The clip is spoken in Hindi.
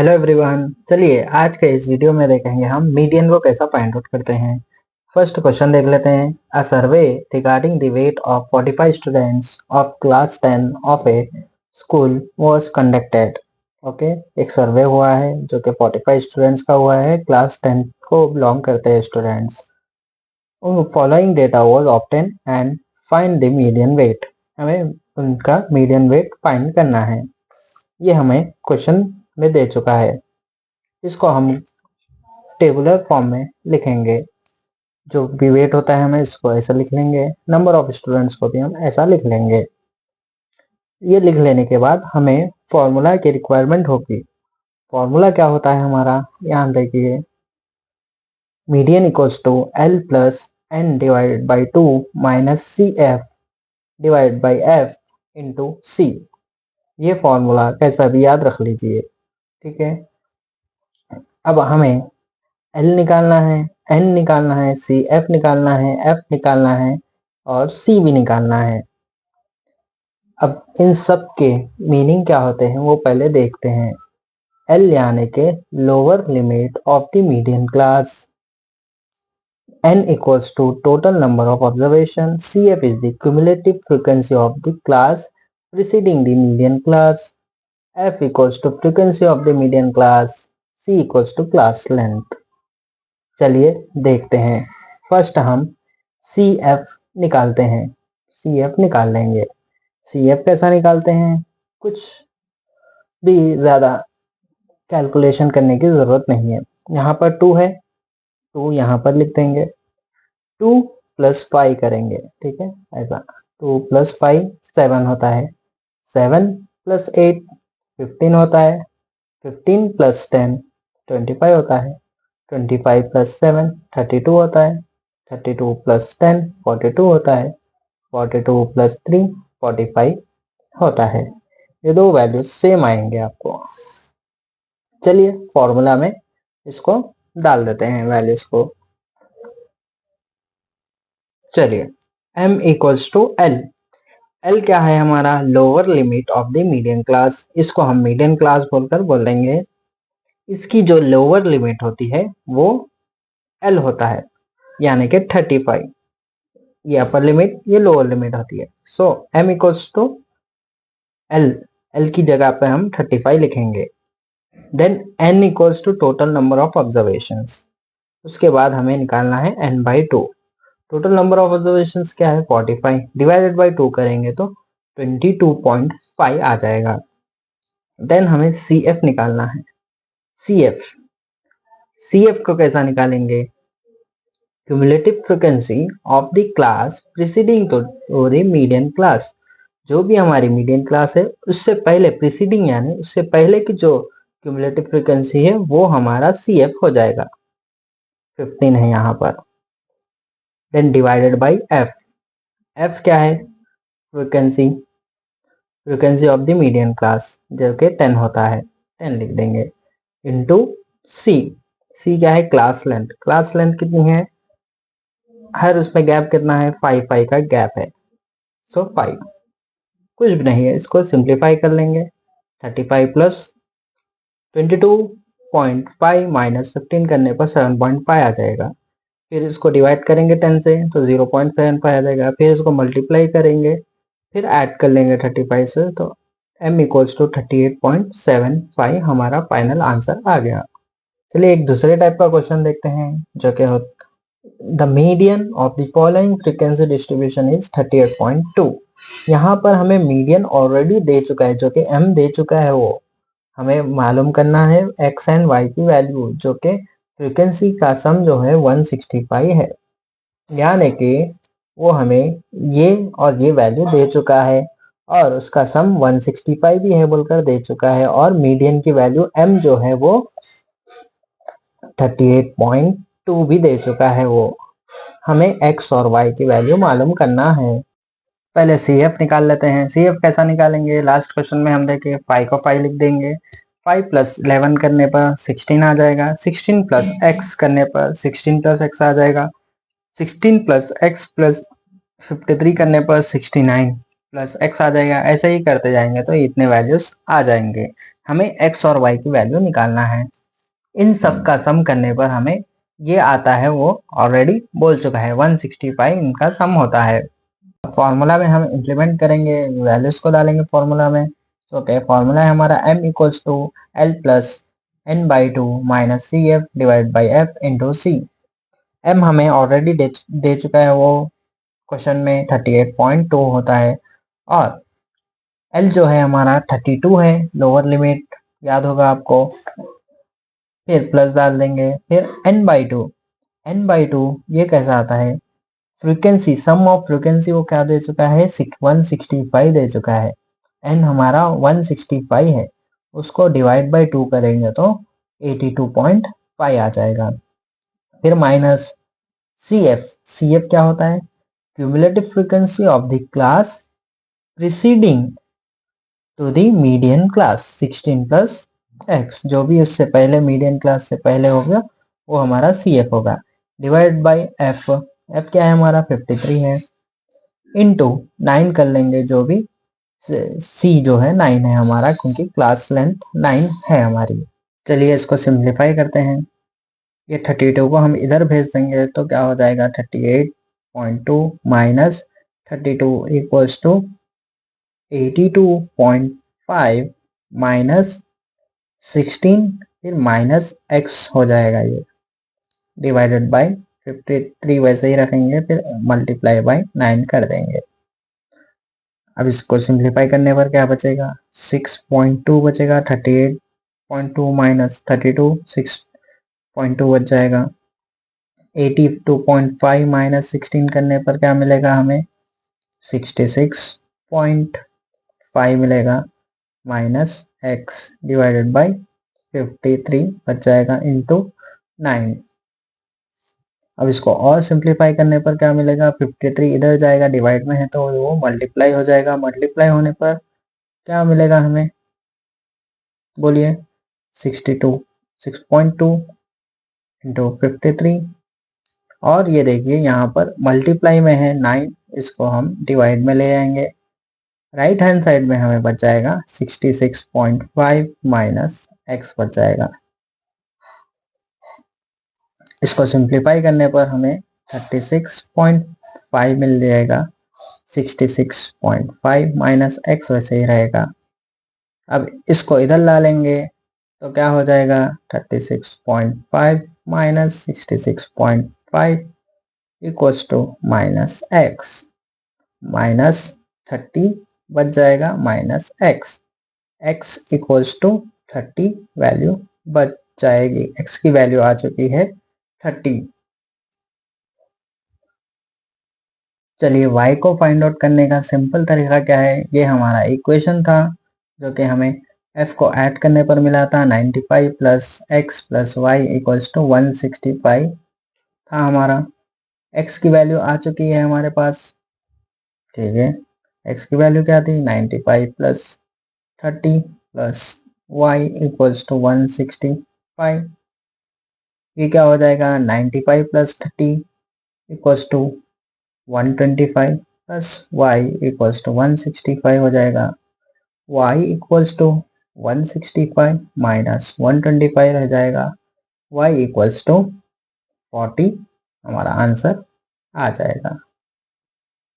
हेलो एवरीवन, चलिए आज के इस वीडियो में देखेंगे हम मीडियन को कैसा फाइंड आउट करते हैं। फर्स्ट क्वेश्चन देख लेते हैं। A survey regarding the weight of 45 students of class 10 of a school was conducted. Okay, एक सर्वे हुआ है जो कि 45 स्टूडेंट्स का हुआ है, क्लास 10 को बिलोंग करते हैं students. Following data was obtain and find the median weight. हमें उनका मीडियन वेट फाइंड करना है। ये हमें क्वेश्चन में दे चुका है। इसको हम टेबुलर फॉर्म में लिखेंगे। जो भी वेट होता है हमें इसको ऐसा लिख लेंगे, नंबर ऑफ स्टूडेंट्स को भी हम ऐसा लिख लेंगे। ये लिख लेने के बाद हमें फॉर्मूला की रिक्वायरमेंट होगी। फॉर्मूला क्या होता है हमारा, यहाँ देखिए, median equals to L plus N divided by 2 minus C F divided by F into C. ये फॉर्मूला कैसा भी याद रख लीजिए, ठीक है। अब हमें एल निकालना है, एन निकालना है, सी एफ निकालना है, एफ निकालना है और सी भी निकालना है। अब इन सब के मीनिंग क्या होते हैं वो पहले देखते हैं। एल यानी के lower limit of the median class, N equals to total number of observation, C F is the cumulative frequency of the class preceding the median class, F equals to frequency of the median class, C equals to class length. चलिए देखते हैं। फर्स्ट हम सी एफ निकालते हैं। सी एफ निकाल लेंगे। सी एफ कैसा निकालते हैं, कुछ भी ज़्यादा कैलकुलेशन करने की ज़रूरत नहीं है। यहाँ पर 2 है, 2 यहाँ पर लिख देंगे। 2 प्लस 5 करेंगे, ठीक है, ऐसा 2 प्लस 5 7 होता है। 7 प्लस 8 15 होता है। 15 प्लस 10 25 होता है। 25 प्लस 7 32 होता है। 32 प्लस 10 42 होता है। 42 प्लस 3 45 होता है। ये दो वैल्यूज सेम आएंगे आपको। चलिए फॉर्मूला में इसको डाल देते हैं वैल्यूज को। चलिए m equals to L. L क्या है हमारा, lower limit of the median class. इसको हम मीडियन क्लास बोलकर बोलेंगे। इसकी जो लोअर लिमिट होती है वो एल होता है, यानी कि 35। ये अपर लिमिट, ये लोअर लिमिट होती है। So m equals to L, L की जगह पे हम 35 लिखेंगे। Then n equals to total number of observations. उसके बाद हमें निकालना है n by 2। Total number of observations क्या है, 45 डिवाइडेड बाई 2 करेंगे तो 22.5 आ जाएगा। देन हमें सी एफ निकालना है। सी एफ, सी एफ को कैसा निकालेंगे, cumulative frequency of the class preceding to the median class. जो भी हमारी मीडियन क्लास है उससे पहले, प्रीसीडिंग यानी उससे पहले की जो क्यूमुलेटिव फ्रीक्वेंसी है वो हमारा सी एफ हो जाएगा। 15 है यहाँ पर। Then divided by F. F क्या है, frequency, frequency of the median class जो कि 10 होता है, 10 लिख देंगे, इंटू सी। सी क्या है, क्लास लेंथ। क्लास लेंथ कितनी है, हर उसमें गैप कितना है, 5 5 का गैप है। सो 5 कुछ भी नहीं है, इसको सिंप्लीफाई कर लेंगे। 35 प्लस 22.5 माइनस 15 करने पर 7.5 आ जाएगा। फिर इसको डिवाइड करेंगे 10 से तो 0.75 आ जाएगा। फिर इसको मल्टीप्लाई करेंगे, फिर ऐड कर लेंगे 35 से, तो m इक्वल्स टू 38.75 हमारा फाइनल आंसर आ गया। चलिए एक दूसरे टाइप का क्वेश्चन देखते हैं जो कि the median of the following frequency distribution is 38.2। यहाँ पर हमें मीडियन ऑलरेडी दे चुका है, जो कि m दे चुका है। वो हमें मालूम करना है x एंड y की वैल्यू, जो कि फ्रीक्वेंसी का सम जो है 165 है, यानी कि वो हमें ये और ये वैल्यू दे चुका है और उसका सम 165 भी है बोलकर दे चुका है, और मीडियन की वैल्यू m जो है वो 38.2 भी दे चुका है। वो हमें x और y की वैल्यू मालूम करना है। पहले सी एफ निकाल लेते हैं। सी एफ कैसा निकालेंगे, लास्ट क्वेश्चन में हम देखें 5 को 5 लिख देंगे। 5 प्लस 11 करने पर 16 आ जाएगा। 16 प्लस x करने पर 16 प्लस x आ जाएगा। 16 प्लस x प्लस 53 करने पर 69 प्लस x आ जाएगा। ऐसे ही करते जाएंगे तो इतने वैल्यूज आ जाएंगे। हमें x और y की वैल्यू निकालना है। इन सब का सम करने पर हमें ये आता है, वो ऑलरेडी बोल चुका है, 165 इनका सम होता है। फॉर्मूला में हम इम्प्लीमेंट करेंगे, वैल्यूज को डालेंगे फॉर्मूला में। तो क्या फॉर्मूला है हमारा, m equals to L plus N by two minus C F divide by F into C. m हमें ऑलरेडी दे चुका है, वो क्वेश्चन में 38.2 होता है, और l जो है हमारा 32 है, लोअर लिमिट याद होगा आपको। फिर प्लस डाल देंगे, फिर n बाई टू ये कैसा आता है, फ्रीक्वेंसी, सम ऑफ फ्रीक्वेंसी वो क्या दे चुका है, 165 दे चुका है। n हमारा 165 है, उसको डिवाइड बाई 2 करेंगे तो 82.5 आ जाएगा। फिर माइनस सी एफ क्या होता है, cumulative frequency of the class preceding to the median class 16 plus X, जो भी उससे पहले मीडियन क्लास से पहले होगा वो हमारा सी एफ होगा, डिवाइड बाई एफ। एफ क्या है हमारा 53 है, इनटू 9 कर लेंगे, जो भी सी जो है 9 है हमारा, क्योंकि क्लास लेंथ 9 है हमारी। चलिए इसको सिंप्लीफाई करते हैं। ये 32 को हम इधर भेज देंगे तो क्या हो जाएगा, 38.2 माइनस 32 इक्वल्स टू 82.5 माइनस 16, फिर माइनस एक्स हो जाएगा, ये डिवाइडेड बाय 53 वैसे ही रखेंगे, फिर मल्टीप्लाई बाय 9 कर देंगे। अब इसको सिंप्लीफाई करने पर क्या बचेगा, 6.2 बचेगा, 38.2 माइनस 32 6.2 बच जाएगा। 82.5 माइनस 16 करने पर क्या मिलेगा हमें, 66.5 मिलेगा, माइनस एक्स डिवाइडेड बाई 53 बच जाएगा इंटू 9। अब इसको और सिंप्लीफाई करने पर क्या मिलेगा, 53 इधर जाएगा, डिवाइड में है तो वो मल्टीप्लाई हो जाएगा, मल्टीप्लाई होने पर क्या मिलेगा हमें, बोलिए, 6.2 इंटू 53, और ये देखिए यहाँ पर मल्टीप्लाई में है 9, इसको हम डिवाइड में ले आएंगे, राइट हैंड साइड में हमें बच जाएगा 66.5 माइनस एक्स बच जाएगा। इसको सिंप्लीफाई करने पर हमें 36.5 मिल जाएगा, 66.5 माइनस एक्स वैसे ही रहेगा। अब इसको इधर ला लेंगे तो क्या हो जाएगा, 36.5 minus 66.5 equals to minus X, minus 30 बच जाएगा minus X, X equals to 30 value बच जाएगी, एक्स की वैल्यू आ चुकी है 30। चलिए y को फाइंड आउट करने का सिंपल तरीका क्या है, ये हमारा इक्वेशन था जो कि हमें f को ऐड करने पर मिला था, 95 plus X plus Y equals to 165 था हमारा। x की वैल्यू आ चुकी है हमारे पास, ठीक है, x की वैल्यू क्या थी, 95 plus 30 plus Y equals to 165। ये क्या हो जाएगा, 95 plus 30 equals to 125 plus y equals to 165 हो जाएगा, y इक्वल्स टू 165 माइनस 125 रह जाएगा, y इक्वल्स टू 40 हमारा आंसर आ जाएगा।